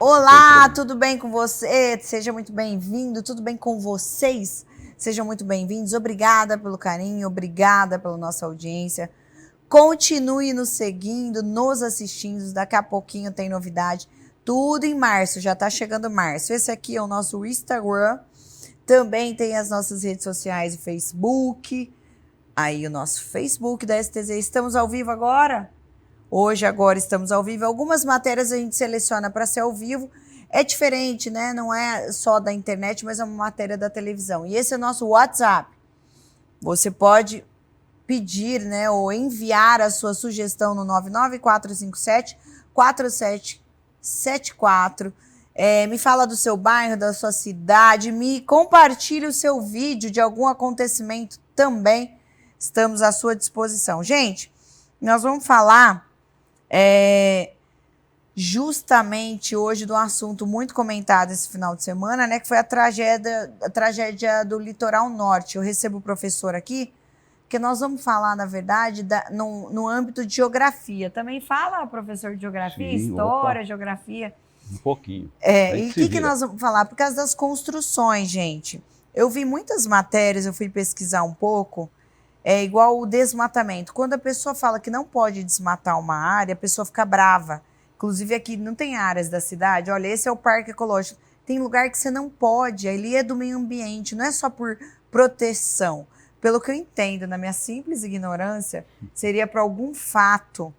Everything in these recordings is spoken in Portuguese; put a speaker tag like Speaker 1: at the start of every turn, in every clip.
Speaker 1: Olá, tudo bem com você? Seja muito bem-vindo, tudo bem com vocês? Sejam muito bem-vindos, obrigada pelo carinho, obrigada pela nossa audiência. Continue nos seguindo, nos assistindo, daqui a pouquinho tem novidade. Tudo em março, já tá chegando março. Esse aqui é o nosso Instagram, também tem as nossas redes sociais, o Facebook, aí o nosso Facebook da STZ. Estamos ao vivo agora? Hoje, agora, estamos ao vivo. Algumas matérias a gente seleciona para ser ao vivo. É diferente, né? Não é só da internet, mas é uma matéria da televisão. E esse é o nosso WhatsApp. Você pode pedir, né, ou enviar a sua sugestão no 99457-4774. Me fala do seu bairro, da sua cidade, me compartilhe o seu vídeo de algum acontecimento também. Estamos à sua disposição. Gente, nós vamos falar justamente hoje de um assunto muito comentado esse final de semana, né, que foi a tragédia do litoral norte. Eu recebo o professor aqui, que nós vamos falar, na verdade, no âmbito de geografia. Também fala, professor, de geografia,
Speaker 2: Sim,
Speaker 1: história,
Speaker 2: opa,
Speaker 1: geografia.
Speaker 2: um pouquinho.
Speaker 1: E o que nós vamos falar? Por causa das construções, gente. Eu vi muitas matérias, eu fui pesquisar um pouco, é igual o desmatamento. Quando a pessoa fala que não pode desmatar uma área, a pessoa fica brava. Inclusive aqui não tem áreas da cidade. Olha, esse é o parque ecológico. Tem lugar que você não pode, ali é do meio ambiente, não é só por proteção. Pelo que eu entendo, na minha simples ignorância, seria para algum fato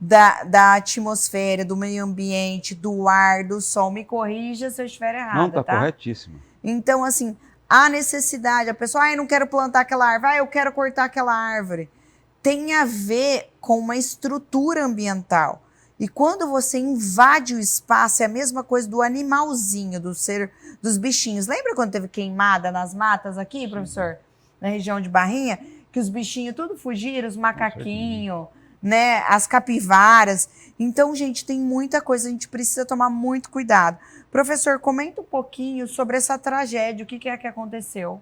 Speaker 1: da atmosfera, do meio ambiente, do ar, do sol. Me corrija se eu estiver errada,
Speaker 2: Não, tá
Speaker 1: tá?
Speaker 2: corretíssimo.
Speaker 1: Então, assim, há necessidade. A pessoa, eu não quero plantar aquela árvore, eu quero cortar aquela árvore. Tem a ver com uma estrutura ambiental. E quando você invade o espaço, é a mesma coisa do animalzinho, dos bichinhos. Lembra quando teve queimada nas matas aqui, professor? Na região de Barrinha? Que os bichinhos tudo fugiram, os macaquinhos, né? As capivaras. Então, gente, tem muita coisa, a gente precisa tomar muito cuidado. Professor, comenta um pouquinho sobre essa tragédia, o que é que aconteceu?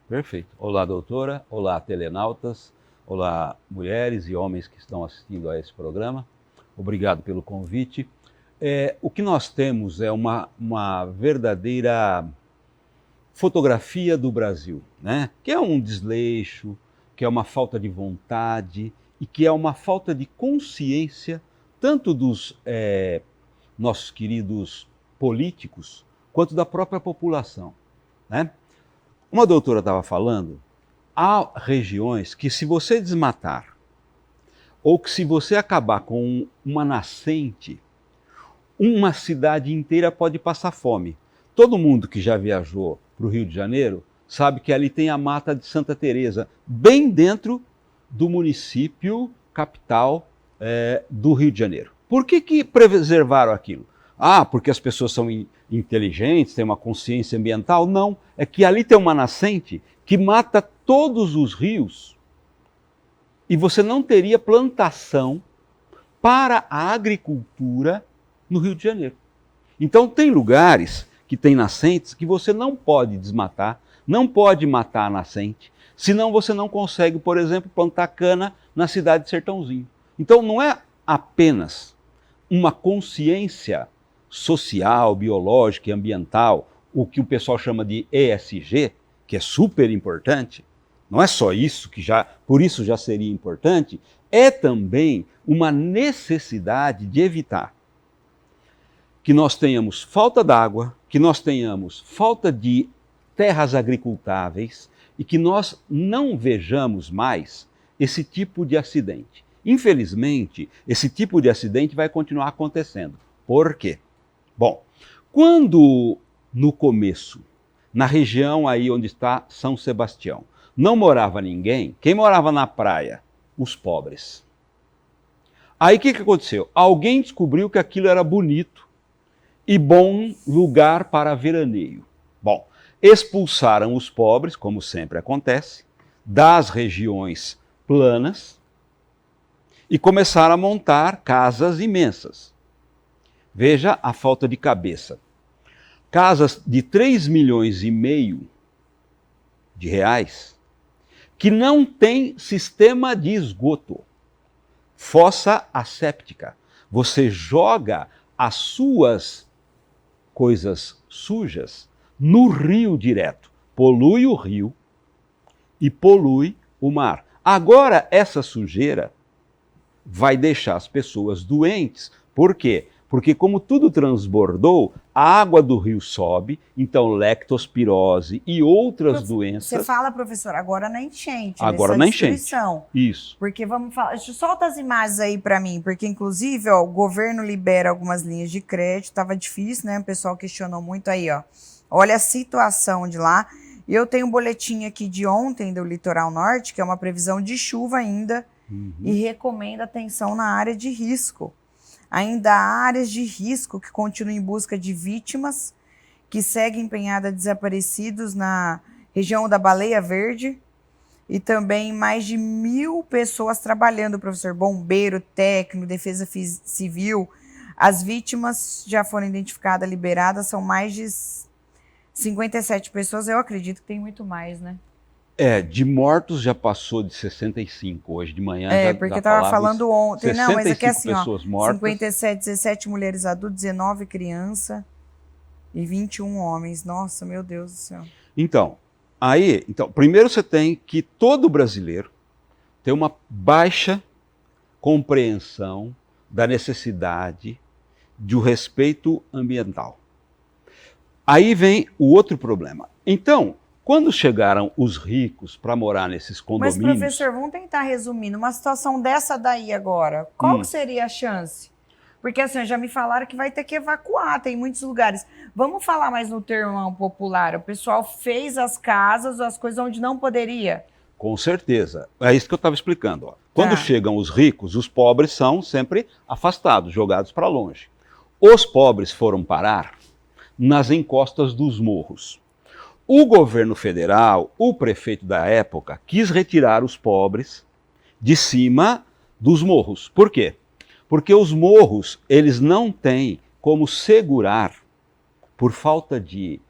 Speaker 2: Perfeito. Olá, doutora. Olá, telenautas. Olá, mulheres e homens que estão assistindo a esse programa. Obrigado pelo convite. O que nós temos é uma verdadeira fotografia do Brasil, né? Que é um desleixo, que é uma falta de vontade e que é uma falta de consciência tanto dos nossos queridos políticos quanto da própria população, né? Uma doutora estava falando, há regiões que se você desmatar ou que se você acabar com uma nascente, uma cidade inteira pode passar fome. Todo mundo que já viajou para o Rio de Janeiro sabe que ali tem a Mata de Santa Teresa, bem dentro do município capital do Rio de Janeiro. Por que preservaram aquilo? Ah, porque as pessoas são inteligentes, têm uma consciência ambiental? Não, é que ali tem uma nascente que mata todos os rios e você não teria plantação para a agricultura no Rio de Janeiro. Então tem lugares que tem nascentes que você não pode desmatar, não pode matar a nascente, senão você não consegue, por exemplo, plantar cana na cidade de Sertãozinho. Então não é apenas uma consciência social, biológica e ambiental, o que o pessoal chama de ESG, que é super importante, não é só isso, por isso já seria importante, é também uma necessidade de evitar que nós tenhamos falta d'água, que nós tenhamos falta de terras agricultáveis e que nós não vejamos mais esse tipo de acidente. Infelizmente, esse tipo de acidente vai continuar acontecendo. Por quê? Bom, quando no começo, na região aí onde está São Sebastião, não morava ninguém, quem morava na praia? Os pobres. Aí o que aconteceu? Alguém descobriu que aquilo era bonito e bom lugar para veraneio. Bom, expulsaram os pobres, como sempre acontece, das regiões planas e começaram a montar casas imensas. Veja a falta de cabeça. Casas de 3,5 milhões de reais que não tem sistema de esgoto. Fossa asséptica. Você joga as suas coisas sujas no rio direto. Polui o rio e polui o mar. Agora, essa sujeira vai deixar as pessoas doentes. Por quê? Porque como tudo transbordou, a água do rio sobe, então lectospirose e outras doenças...
Speaker 1: Você fala, professor, agora na enchente,
Speaker 2: agora
Speaker 1: nessa
Speaker 2: na enchente.
Speaker 1: destruição.
Speaker 2: Isso.
Speaker 1: Porque vamos falar... Solta as imagens aí para mim, porque inclusive ó, o governo libera algumas linhas de crédito, estava difícil, né? O pessoal questionou muito aí, ó. Olha a situação de lá. E eu tenho um boletim aqui de ontem do Litoral Norte, que é uma previsão de chuva ainda, e recomenda atenção na área de risco. Ainda há áreas de risco que continuam em busca de vítimas, que seguem empenhadas desaparecidos na região da Baleia Verde, e também mais de 1.000 pessoas trabalhando, professor, bombeiro, técnico, defesa civil. As vítimas já foram identificadas, liberadas, são mais de 57 pessoas, eu acredito que tem muito mais, né?
Speaker 2: De mortos já passou de 65 hoje de manhã.
Speaker 1: Porque estava falando ontem. Não, mas aqui é assim, ó,
Speaker 2: mortas.
Speaker 1: 57, 17 mulheres adultas, 19 crianças e 21 homens. Nossa, meu Deus do céu.
Speaker 2: Então, primeiro você tem que todo brasileiro tem uma baixa compreensão da necessidade do respeito ambiental. Aí vem o outro problema. Então, quando chegaram os ricos para morar nesses condomínios...
Speaker 1: Mas, professor, vamos tentar resumir. Numa situação dessa daí agora, qual que seria a chance? Porque assim, já me falaram que vai ter que evacuar, tem muitos lugares. Vamos falar mais no termo popular. O pessoal fez as casas, as coisas onde não poderia?
Speaker 2: Com certeza. É isso que eu estava explicando. Ó. Quando chegam os ricos, os pobres são sempre afastados, jogados para longe. Os pobres foram parar nas encostas dos morros. O governo federal, o prefeito da época, quis retirar os pobres de cima dos morros. Por quê? Porque os morros, eles não têm como segurar, por falta de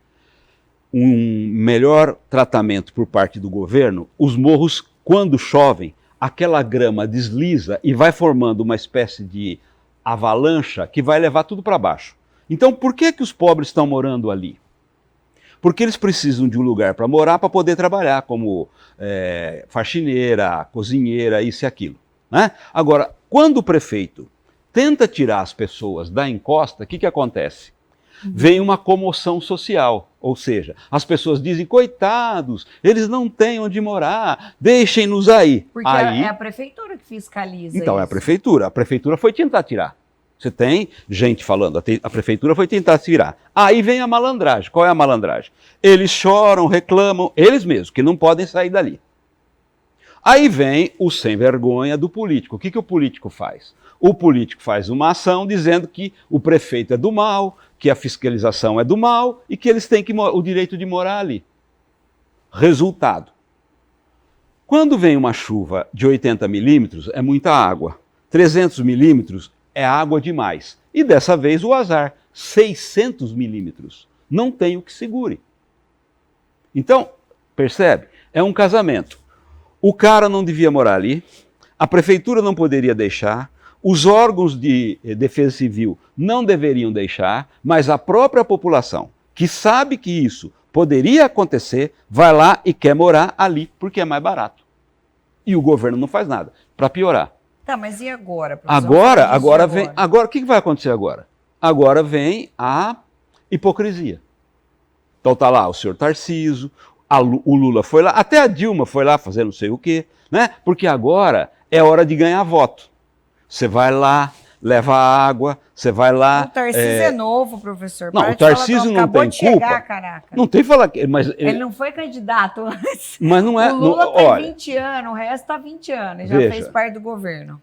Speaker 2: um melhor tratamento por parte do governo, os morros, quando chovem, aquela grama desliza e vai formando uma espécie de avalanche que vai levar tudo para baixo. Então, por que os pobres estão morando ali? Porque eles precisam de um lugar para morar para poder trabalhar, como faxineira, cozinheira, isso e aquilo. Né? Agora, quando o prefeito tenta tirar as pessoas da encosta, o que acontece? Vem uma comoção social, ou seja, as pessoas dizem, coitados, eles não têm onde morar, deixem-nos aí.
Speaker 1: Porque é a prefeitura que fiscaliza
Speaker 2: Então,
Speaker 1: isso.
Speaker 2: É a prefeitura foi tentar tirar. Você tem gente falando, a prefeitura foi tentar tirar. Aí vem a malandragem. Qual é a malandragem? Eles choram, reclamam, eles mesmos, que não podem sair dali. Aí vem o sem vergonha do político. O que o político faz? O político faz uma ação dizendo que o prefeito é do mal, que a fiscalização é do mal e que eles têm o direito de morar ali. Resultado. Quando vem uma chuva de 80 milímetros, é muita água. 300 milímetros é água demais. E dessa vez o azar, 600 milímetros. Não tem o que segure. Então, percebe? É um casamento. O cara não devia morar ali, a prefeitura não poderia deixar, os órgãos de defesa civil não deveriam deixar, mas a própria população, que sabe que isso poderia acontecer, vai lá e quer morar ali porque é mais barato. E o governo não faz nada, para piorar.
Speaker 1: Tá, mas e agora?
Speaker 2: Agora, o que vai acontecer agora? Agora vem a hipocrisia. Então tá lá o senhor Tarcísio, o Lula foi lá, até a Dilma foi lá fazer não sei o quê, né? Porque agora é hora de ganhar voto. Você vai lá, leva água, você vai lá...
Speaker 1: O Tarcísio é novo, professor.
Speaker 2: Não, o Tarcísio não tem culpa.
Speaker 1: Caraca.
Speaker 2: Não tem que falar... Mas
Speaker 1: ele não foi candidato antes.
Speaker 2: Mas não é...
Speaker 1: O Lula tem 20 anos, o resto está 20 anos, já fez parte do governo.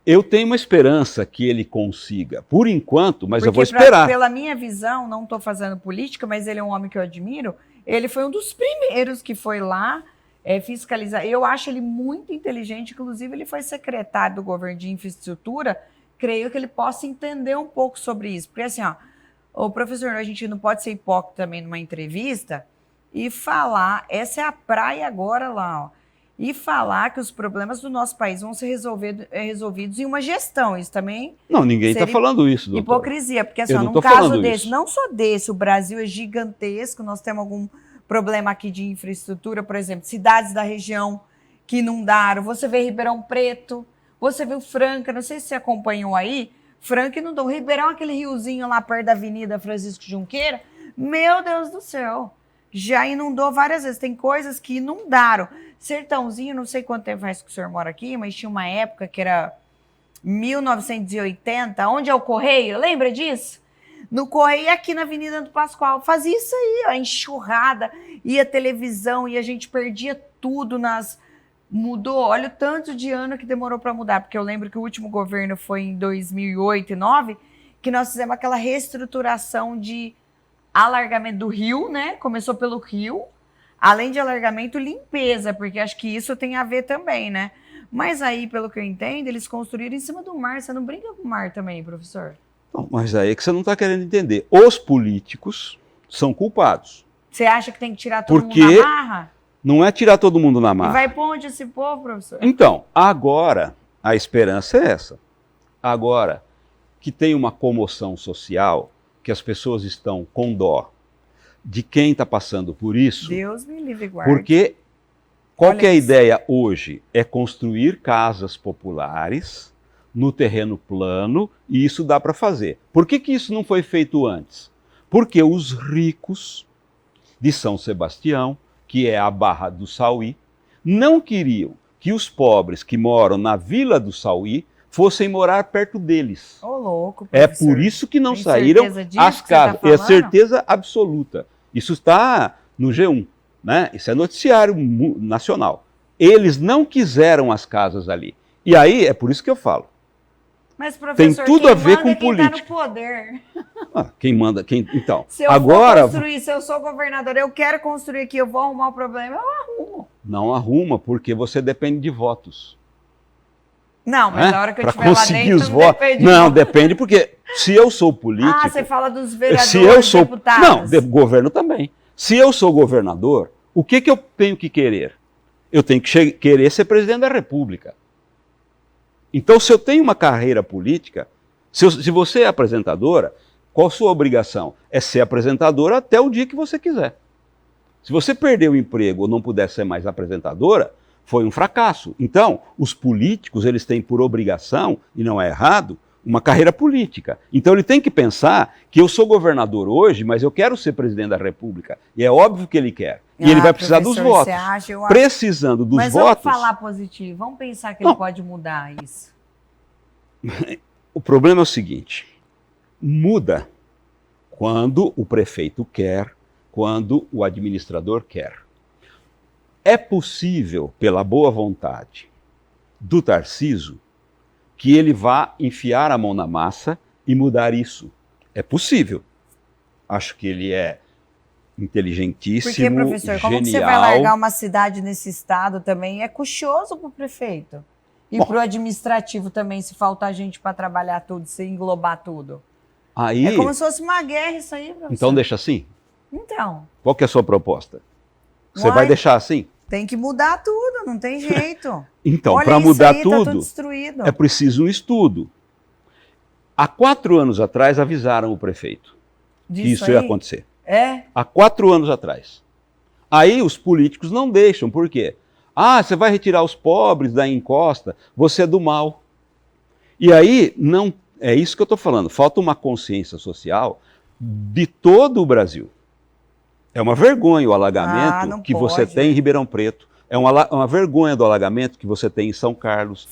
Speaker 2: Eu tenho uma esperança que ele consiga, por enquanto, mas eu vou esperar.
Speaker 1: Pela minha visão, não estou fazendo política, mas ele é um homem que eu admiro, ele foi um dos primeiros que foi lá fiscalizar. Eu acho ele muito inteligente, inclusive ele foi secretário do governo de infraestrutura, creio que ele possa entender um pouco sobre isso. Porque assim, o professor, a gente não pode ser hipócrita também numa entrevista e falar, essa é a praia agora lá, ó. e falar que os problemas do nosso país vão ser resolvidos em uma gestão. Isso também
Speaker 2: Não, ninguém está falando isso, doutor.
Speaker 1: Hipocrisia, porque assim,
Speaker 2: não
Speaker 1: num caso desse,
Speaker 2: isso.
Speaker 1: não só desse, o Brasil é gigantesco, nós temos algum problema aqui de infraestrutura, por exemplo, cidades da região que inundaram, você vê Ribeirão Preto, você viu Franca, não sei se você acompanhou aí, Franca inundou, Ribeirão, aquele riozinho lá perto da Avenida Francisco Junqueira, meu Deus do céu, já inundou várias vezes, tem coisas que inundaram. Sertãozinho, não sei quanto tempo faz que o senhor mora aqui, mas tinha uma época que era 1980, onde é o Correio, lembra disso? No Correio, aqui na Avenida do Pascoal, fazia isso aí, ó, enxurrada, ia televisão, e a gente perdia tudo Mudou, olha o tanto de ano que demorou para mudar, porque eu lembro que o último governo foi em 2008 e 2009, que nós fizemos aquela reestruturação de alargamento do rio, né? Começou pelo rio, além de alargamento, limpeza, porque acho que isso tem a ver também, né? Mas aí, pelo que eu entendo, eles construíram em cima do mar. Você não brinca com o mar também, professor?
Speaker 2: Não, mas aí é que você não está querendo entender. Os políticos são culpados.
Speaker 1: Você acha que tem que tirar todo mundo na marra?
Speaker 2: Não é tirar todo mundo na marra.
Speaker 1: E vai para onde esse povo, professor?
Speaker 2: Então, agora, a esperança é essa. Agora que tem uma comoção social, que as pessoas estão com dó de quem está passando por isso.
Speaker 1: Deus me livre e guarde.
Speaker 2: Porque qual que é a ideia hoje? É construir casas populares no terreno plano, e isso dá para fazer. Por que isso não foi feito antes? Porque os ricos de São Sebastião, que é a Barra do Sauí, não queriam que os pobres que moram na Vila do Sauí fossem morar perto deles.
Speaker 1: Ô, louco,
Speaker 2: é por isso que não saíram as casas. É certeza absoluta. Isso está no G1, né? Isso é noticiário nacional. Eles não quiseram as casas ali. E aí, é por isso que eu falo.
Speaker 1: Mas, professor,
Speaker 2: tem tudo a ver com política.
Speaker 1: Tá no poder.
Speaker 2: Quem manda, então.
Speaker 1: Se eu for construir, se eu sou governador, eu quero construir aqui, eu vou arrumar o problema, eu arrumo.
Speaker 2: Não arruma, porque você depende de votos.
Speaker 1: Não, mas na hora que eu estiver lá dentro,
Speaker 2: os votos. Não, depende porque se eu sou político...
Speaker 1: Ah, você fala dos vereadores, deputados.
Speaker 2: Não, governo também. Se eu sou governador, o que eu tenho que querer? Eu tenho que querer ser presidente da República. Então, se eu tenho uma carreira política, se você é apresentadora, qual a sua obrigação? É ser apresentadora até o dia que você quiser. Se você perder o emprego ou não puder ser mais apresentadora, foi um fracasso. Então, os políticos, eles têm por obrigação, e não é errado, uma carreira política. Então, ele tem que pensar que eu sou governador hoje, mas eu quero ser presidente da República. E é óbvio que ele quer. E ele vai precisar dos votos. Precisando dos votos...
Speaker 1: Mas vamos falar positivo. Vamos pensar que ele pode mudar isso.
Speaker 2: O problema é o seguinte. Muda quando o prefeito quer, quando o administrador quer. É possível, pela boa vontade do Tarcísio, que ele vá enfiar a mão na massa e mudar isso. É possível. Acho que ele é inteligentíssimo,
Speaker 1: porque, professor, como que você vai largar uma cidade nesse estado também? É custoso para o prefeito. E para o administrativo também, se faltar gente para trabalhar tudo, se englobar tudo.
Speaker 2: Aí,
Speaker 1: é como se fosse uma guerra isso aí, professor.
Speaker 2: Então deixa assim?
Speaker 1: Então.
Speaker 2: Qual que é a sua proposta? Você vai deixar assim?
Speaker 1: Tem que mudar tudo, não tem jeito.
Speaker 2: Então, para mudar
Speaker 1: tudo,
Speaker 2: é preciso um estudo. Há 4 anos atrás avisaram o prefeito que isso ia acontecer. Há 4 anos atrás. Aí os políticos não deixam, por quê? Ah, você vai retirar os pobres da encosta, você é do mal. E aí, não é isso que eu estou falando, falta uma consciência social de todo o Brasil. É uma vergonha o alagamento que você tem em Ribeirão Preto. É uma vergonha do alagamento que você tem em São Carlos.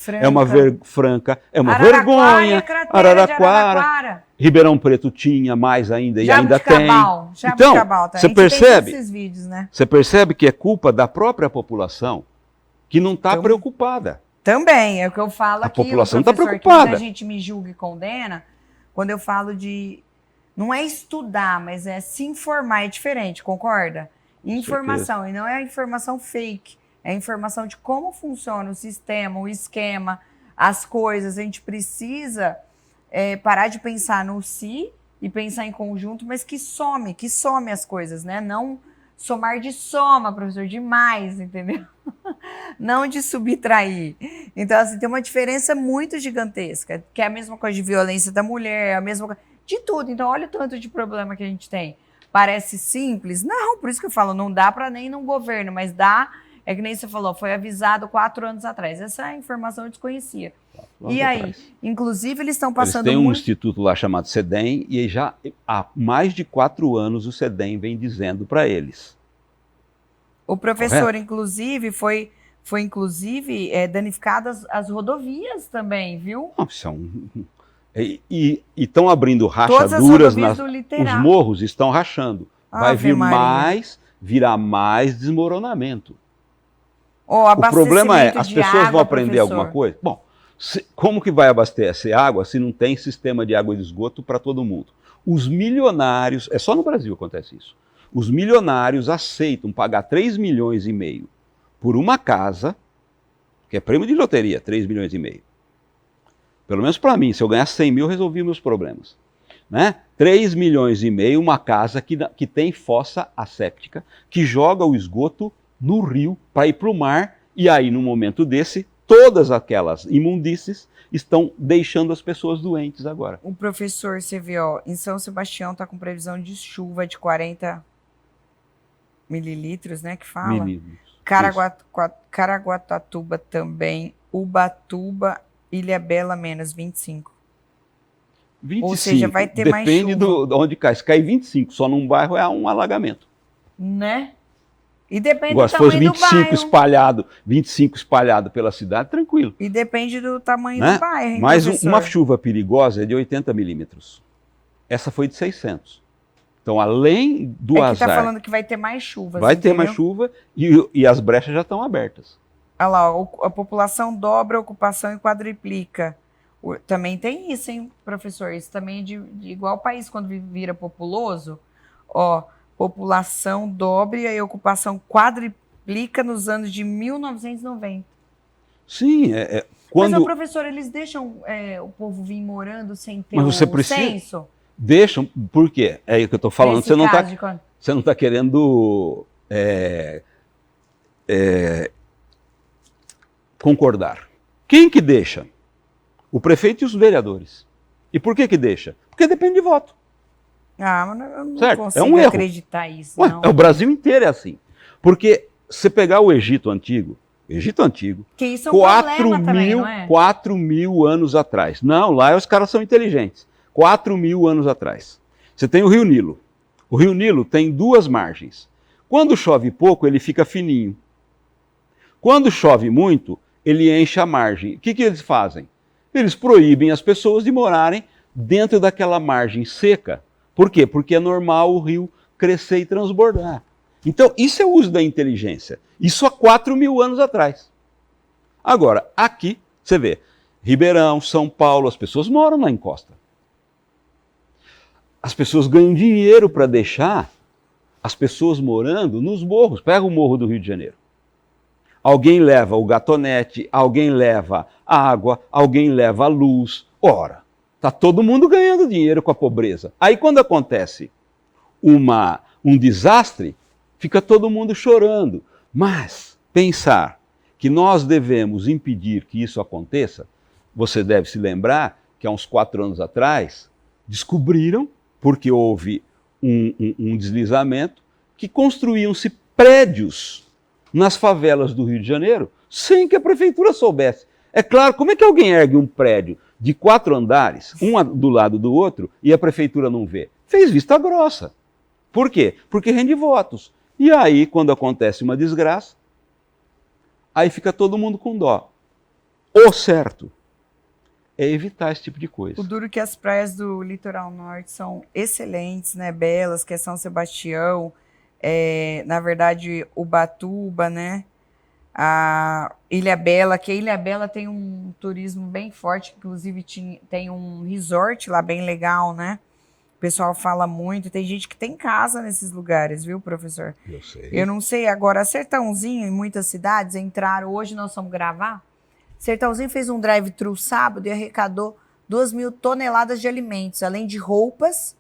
Speaker 1: Franca.
Speaker 2: É uma vergonha. Araraquara. Ribeirão Preto tinha mais ainda e ainda tem. Então, você percebe?
Speaker 1: Esses vídeos, né?
Speaker 2: Você percebe que é culpa da própria população que não está preocupada.
Speaker 1: Também, é o que eu falo aqui.
Speaker 2: A população está preocupada.
Speaker 1: Que a gente me julga e condena, quando eu falo de... Não é estudar, mas é se informar, é diferente, concorda? Informação, e não é a informação fake, é a informação de como funciona o sistema, o esquema, as coisas. A gente precisa parar de pensar no si e pensar em conjunto, mas que some as coisas, né? Não somar de soma, professor, demais, entendeu? não de subtrair. Então, assim, tem uma diferença muito gigantesca, que é a mesma coisa de violência da mulher, a mesma coisa de tudo. Então, olha o tanto de problema que a gente tem. Parece simples? Não, por isso que eu falo, não dá para nem num governo, mas dá, é que nem você falou, foi avisado 4 anos atrás. Essa informação eu desconhecia. E aí, inclusive, eles estão passando
Speaker 2: Eles têm um instituto lá chamado CEDEM, e já há mais de 4 anos o CEDEM vem dizendo para eles.
Speaker 1: O professor, correto? Inclusive, foi inclusive danificadas as rodovias também, viu?
Speaker 2: Não, e estão abrindo rachaduras, os morros estão rachando. Vai vir virá mais desmoronamento. O problema é, as pessoas vão aprender alguma coisa? Bom, como que vai abastecer água se não tem sistema de água e de esgoto para todo mundo? Os milionários, é só no Brasil que acontece isso, os milionários aceitam pagar 3,5 milhões por uma casa, que é prêmio de loteria, 3,5 milhões. Pelo menos para mim, se eu ganhar 100 mil, resolvi meus problemas. Né? 3,5 milhões, uma casa que tem fossa asséptica, que joga o esgoto no rio para ir para o mar, e aí, no momento desse, todas aquelas imundícies estão deixando as pessoas doentes agora.
Speaker 1: O professor, você vê, ó, em São Sebastião está com previsão de chuva de 40 mililitros, né, que fala? Caraguatatuba também, Ubatuba, Ilhabela menos 25.
Speaker 2: 25.
Speaker 1: Ou seja, vai ter mais chuva.
Speaker 2: Depende de onde cai. Se cair 25 só num bairro, é um alagamento.
Speaker 1: Né? E depende
Speaker 2: agora,
Speaker 1: do tamanho do
Speaker 2: bairro. 25 espalhado pela cidade, tranquilo.
Speaker 1: E depende do tamanho do bairro, hein,
Speaker 2: mas
Speaker 1: professor?
Speaker 2: Uma chuva perigosa é de 80 milímetros. Essa foi de 600. Então, além do azar...
Speaker 1: está falando que vai ter mais chuva.
Speaker 2: Vai ter mais chuva e as brechas já estão abertas.
Speaker 1: Olha lá, a população dobra a ocupação e quadriplica. Também tem isso, hein, professor? Isso também é de igual país quando vira populoso. Ó, população dobra e a ocupação quadriplica nos anos de 1990.
Speaker 2: Sim, quando...
Speaker 1: Mas, professor, eles deixam o povo vir morando sem ter censo?
Speaker 2: Deixam, por quê? É aí que eu estou falando. Você não está querendo concordar. Quem que deixa? O prefeito e os vereadores. E por que deixa? Porque depende de voto.
Speaker 1: Ah, mas eu não
Speaker 2: certo?
Speaker 1: consigo acreditar isso.
Speaker 2: Ué,
Speaker 1: não.
Speaker 2: O Brasil inteiro é assim. Porque se pegar o Egito Antigo,
Speaker 1: que isso é um
Speaker 2: 4 mil anos atrás. Não, lá os caras são inteligentes. 4 mil anos atrás. Você tem o Rio Nilo. O Rio Nilo tem 2 margens. Quando chove pouco, ele fica fininho. Quando chove muito, ele enche a margem. O que eles fazem? Eles proíbem as pessoas de morarem dentro daquela margem seca. Por quê? Porque é normal o rio crescer e transbordar. Então, isso é o uso da inteligência. Isso há 4 mil anos atrás. Agora, aqui, você vê, Ribeirão, São Paulo, as pessoas moram na encosta. As pessoas ganham dinheiro para deixar as pessoas morando nos morros. Pega o morro do Rio de Janeiro. Alguém leva o gatonete, alguém leva a água, alguém leva a luz. Ora, está todo mundo ganhando dinheiro com a pobreza. Aí quando acontece um desastre, fica todo mundo chorando. Mas pensar que nós devemos impedir que isso aconteça, você deve se lembrar que há uns 4 anos atrás, descobriram, porque houve um deslizamento, que construíam-se prédios nas favelas do Rio de Janeiro, sem que a prefeitura soubesse. É claro, como é que alguém ergue um prédio de 4 andares, um do lado do outro, e a prefeitura não vê? Fez vista grossa. Por quê? Porque rende votos. E aí, quando acontece uma desgraça, aí fica todo mundo com dó. O certo é evitar esse tipo de coisa.
Speaker 1: O duro é que as praias do litoral norte são excelentes, né? Belas, que é São Sebastião, na verdade, Ubatuba, né? A Ilhabela, que a Ilhabela tem um turismo bem forte, inclusive tem um resort lá bem legal, né? O pessoal fala muito, tem gente que tem casa nesses lugares, viu, professor?
Speaker 2: Eu sei.
Speaker 1: Eu não sei, agora, Sertãozinho, em muitas cidades, entraram, hoje nós vamos gravar, Sertãozinho fez um drive-thru sábado e arrecadou 2.000 toneladas de alimentos, além de roupas,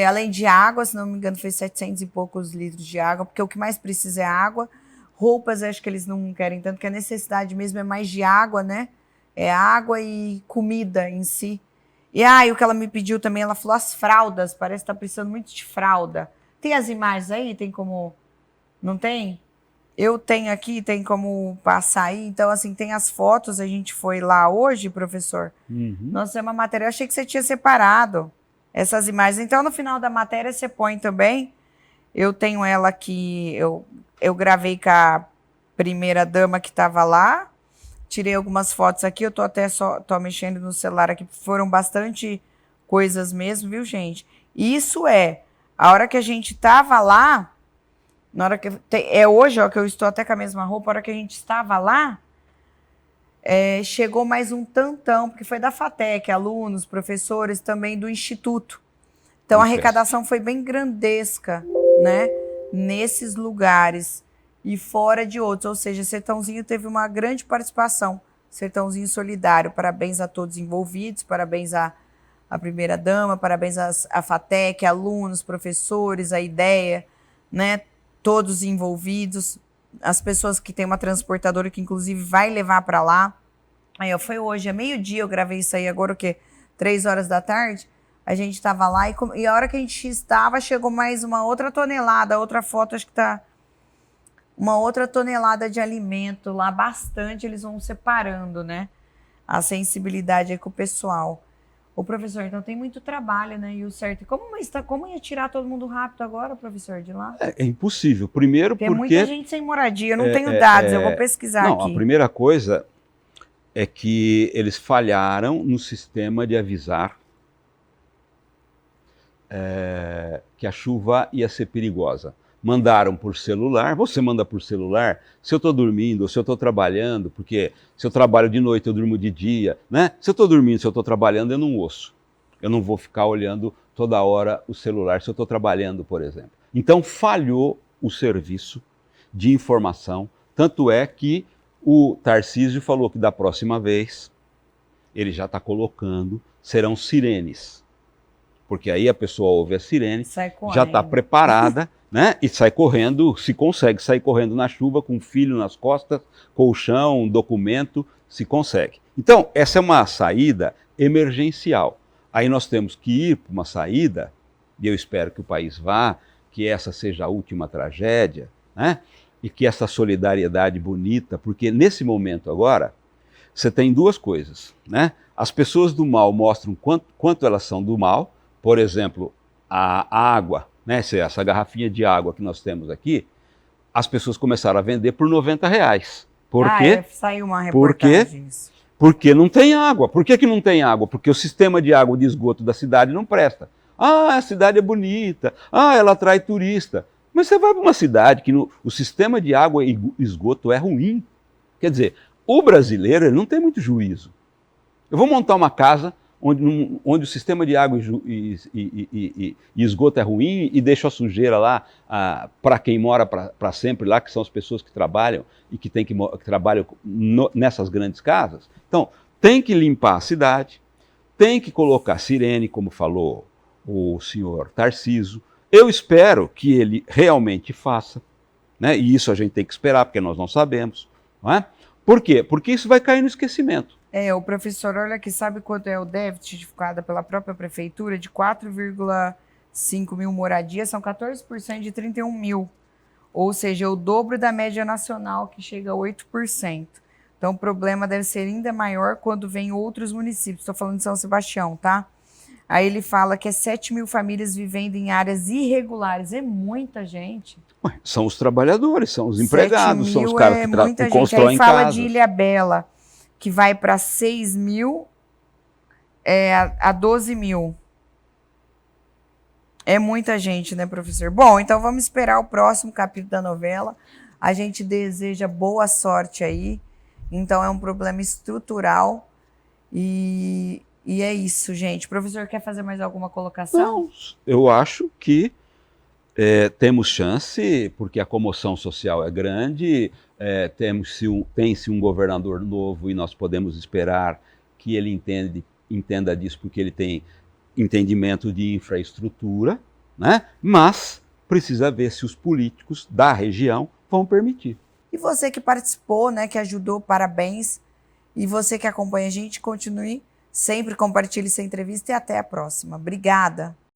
Speaker 1: além de água, se não me engano, fez 700 e poucos litros de água, porque o que mais precisa é água. Roupas, acho que eles não querem tanto, que a necessidade mesmo é mais de água, né? É água e comida em si. E o que ela me pediu também, ela falou as fraldas, parece que tá precisando muito de fralda. Tem as imagens aí? Tem como... Não tem? Eu tenho aqui, tem como passar aí. Então, assim, tem as fotos, a gente foi lá hoje, professor. Nós temos uma matéria, eu achei que você tinha separado essas imagens. Então, no final da matéria, você põe também. Eu tenho ela aqui, eu gravei com a primeira dama que estava lá, tirei algumas fotos aqui, eu tô mexendo no celular aqui, foram bastante coisas mesmo, viu, gente? Isso a hora que a gente tava lá, na hora que hoje, ó, que eu estou até com a mesma roupa, a hora que a gente estava lá, chegou mais um tantão, porque foi da FATEC, alunos, professores, também do Instituto. Então, a arrecadação foi bem grandesca, né? Nesses lugares e fora de outros. Ou seja, Sertãozinho teve uma grande participação. Sertãozinho solidário. Parabéns a todos envolvidos, parabéns à primeira-dama, parabéns à FATEC, alunos, professores, a IDEA, né? Todos envolvidos. As pessoas que têm uma transportadora que, inclusive, vai levar para lá. Aí, foi hoje, é meio-dia, eu gravei isso aí agora, o quê? 3 horas da tarde. A gente estava lá e a hora que a gente estava, chegou mais uma outra tonelada, outra foto, acho que tá uma outra tonelada de alimento lá, bastante, eles vão separando, né? A sensibilidade aí com o pessoal. Ô, professor, então tem muito trabalho, né? E o certo, como ia tirar todo mundo rápido agora, professor, de lá?
Speaker 2: É impossível. Primeiro porque...
Speaker 1: Tem muita gente sem moradia, eu não tenho dados, eu vou pesquisar aqui.
Speaker 2: Não, a primeira coisa é que eles falharam no sistema de avisar que a chuva ia ser perigosa. Mandaram por celular, você manda por celular, se eu estou dormindo, ou se eu estou trabalhando, porque se eu trabalho de noite, eu durmo de dia, né? Se eu estou dormindo, se eu estou trabalhando, eu não ouço. Eu não vou ficar olhando toda hora o celular, se eu estou trabalhando, por exemplo. Então, falhou o serviço de informação, tanto é que o Tarcísio falou que da próxima vez, ele já está colocando, serão sirenes. Porque aí a pessoa ouve a sirene, já está preparada, né? E sai correndo, se consegue sair correndo na chuva, com o filho nas costas, colchão, documento, se consegue. Então, essa é uma saída emergencial. Aí nós temos que ir para uma saída, e eu espero que o país vá, que essa seja a última tragédia, né? E que essa solidariedade bonita, porque nesse momento agora, você tem duas coisas, né? As pessoas do mal mostram quanto elas são do mal. Por exemplo, a água, né? Essa garrafinha de água que nós temos aqui, as pessoas começaram a vender por R$90. Por quê?
Speaker 1: Saiu uma reportagem.
Speaker 2: Porque não tem água. Por que não tem água? Porque o sistema de água de esgoto da cidade não presta. A cidade é bonita, ela atrai turista. Mas você vai para uma cidade que o sistema de água e esgoto é ruim. Quer dizer, o brasileiro ele não tem muito juízo. Eu vou montar uma casa onde o sistema de água e esgoto é ruim e deixo a sujeira lá para quem mora para sempre lá, que são as pessoas que trabalham e que trabalham nessas grandes casas. Então, tem que limpar a cidade, tem que colocar sirene, como falou o senhor Tarcísio. Eu espero que ele realmente faça, né? E isso a gente tem que esperar, porque nós não sabemos. Não é? Por quê? Porque isso vai cair no esquecimento.
Speaker 1: O professor, olha aqui, sabe quanto é o déficit justificado pela própria prefeitura? De 4,5 mil moradias, são 14% de 31 mil. Ou seja, o dobro da média nacional, que chega a 8%. Então, o problema deve ser ainda maior quando vem outros municípios. Estou falando de São Sebastião, tá? Aí ele fala que 7 mil famílias vivendo em áreas irregulares. É muita gente.
Speaker 2: São os trabalhadores, são os empregados, são os caras que constroem
Speaker 1: casas. Aí fala
Speaker 2: casas.
Speaker 1: de Ilhabela, que vai para 6 mil a 12 mil. É muita gente, né, professor? Bom, então vamos esperar o próximo capítulo da novela. A gente deseja boa sorte aí. Então é um problema estrutural. E é isso, gente. O professor quer fazer mais alguma colocação?
Speaker 2: Não, eu acho que temos chance, porque a comoção social é grande, tem-se um governador novo e nós podemos esperar que ele entenda disso, porque ele tem entendimento de infraestrutura, né? Mas precisa ver se os políticos da região vão permitir.
Speaker 1: E você que participou, né, que ajudou, parabéns. E você que acompanha a gente, continue sempre, compartilhe essa entrevista e até a próxima. Obrigada.